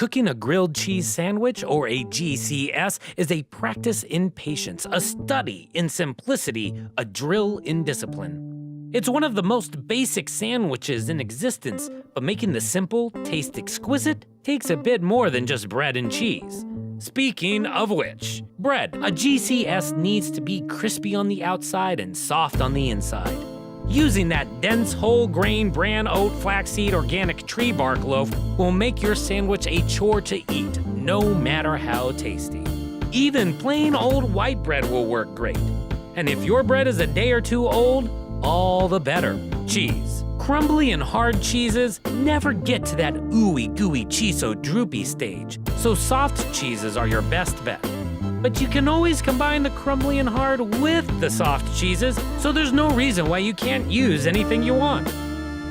Cooking a grilled cheese sandwich, or a GCS, is a practice in patience, a study in simplicity, a drill in discipline. It's one of the most basic sandwiches in existence, but making the simple taste exquisite takes a bit more than just bread and cheese. Speaking of which, bread. A GCS needs to be crispy on the outside and soft on the inside. Using that dense whole grain bran oat flaxseed organic tree bark loaf will make your sandwich a chore to eat, no matter how tasty. Even plain old white bread will work great. And if your bread is a day or two old, all the better. Cheese. Crumbly and hard cheeses never get to that ooey gooey cheeso droopy stage, so soft cheeses are your best bet. But you can always combine the crumbly and hard with the soft cheeses, so there's no reason why you can't use anything you want.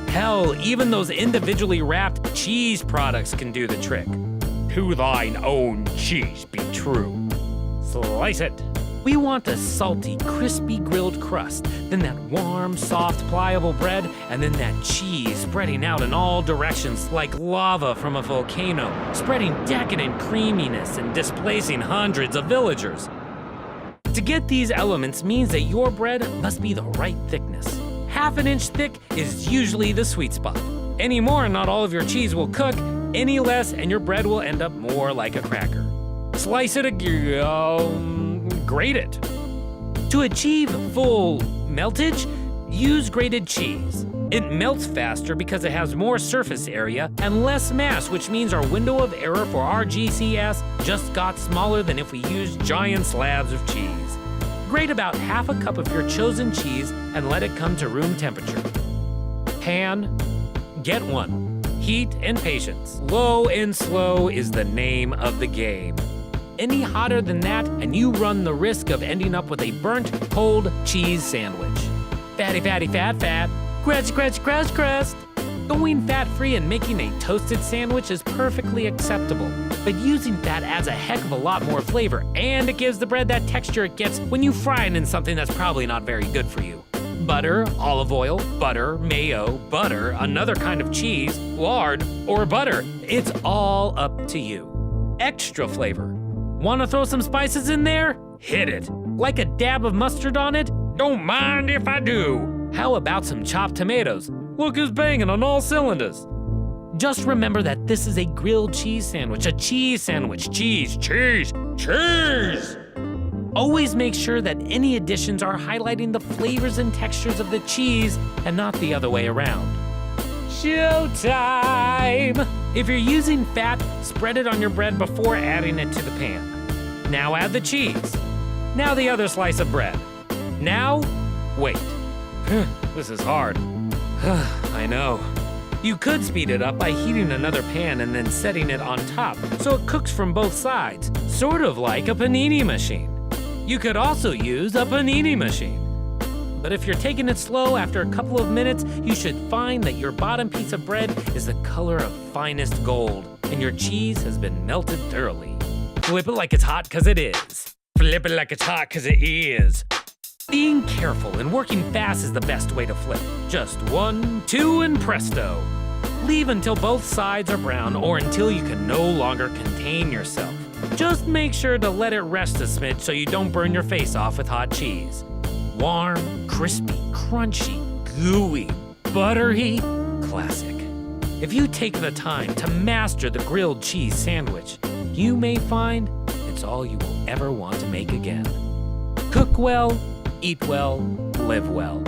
Hell, even those individually wrapped cheese products can do the trick. To thine own cheese be true. Slice it. We want a salty, crispy grilled crust, then that warm, soft, pliable bread, and then that cheese spreading out in all directions like lava from a volcano, spreading decadent creaminess and displacing hundreds of villagers. To get these elements means that your bread must be the right thickness. Half an inch thick is usually the sweet spot. Any more, not all of your cheese will cook. Any less, and your bread will end up more like a cracker. Slice it grate it. To achieve full meltage, use grated cheese. It melts faster because it has more surface area and less mass, which means our window of error for our GCS just got smaller than if we used giant slabs of cheese. Grate about half a cup of your chosen cheese and let it come to room temperature. Pan, get one. Heat and patience. Low and slow is the name of the game. Any hotter than that, and you run the risk of ending up with a burnt, cold cheese sandwich. Fatty, fatty, fat, fat. Crust, crust, crust, crust. Going fat-free and making a toasted sandwich is perfectly acceptable, but using fat adds a heck of a lot more flavor, and it gives the bread that texture it gets when you fry it in something that's probably not very good for you. Butter, olive oil, butter, mayo, butter, another kind of cheese, lard, or butter. It's all up to you. Extra flavor. Want to throw some spices in there? Hit it. Like a dab of mustard on it? Don't mind if I do. How about some chopped tomatoes? Look who's banging on all cylinders. Just remember that this is a grilled cheese sandwich, a cheese sandwich. Cheese, cheese, cheese! Always make sure that any additions are highlighting the flavors and textures of the cheese and not the other way around. Showtime! If you're using fat, spread it on your bread before adding it to the pan. Now add the cheese. Now the other slice of bread. Now, wait. This is hard. I know. You could speed it up by heating another pan and then setting it on top so it cooks from both sides, sort of like a panini machine. You could also use a panini machine. But if you're taking it slow, after a couple of minutes, you should find that your bottom piece of bread is the color of finest gold, and your cheese has been melted thoroughly. Flip it like it's hot, 'cause it is. Flip it like it's hot, 'cause it is. Being careful and working fast is the best way to flip. Just 1, 2, and presto. Leave until both sides are brown or until you can no longer contain yourself. Just make sure to let it rest a smidge so you don't burn your face off with hot cheese. Warm, crispy, crunchy, gooey, buttery, classic. If you take the time to master the grilled cheese sandwich, you may find it's all you will ever want to make again. Cook well, eat well, live well.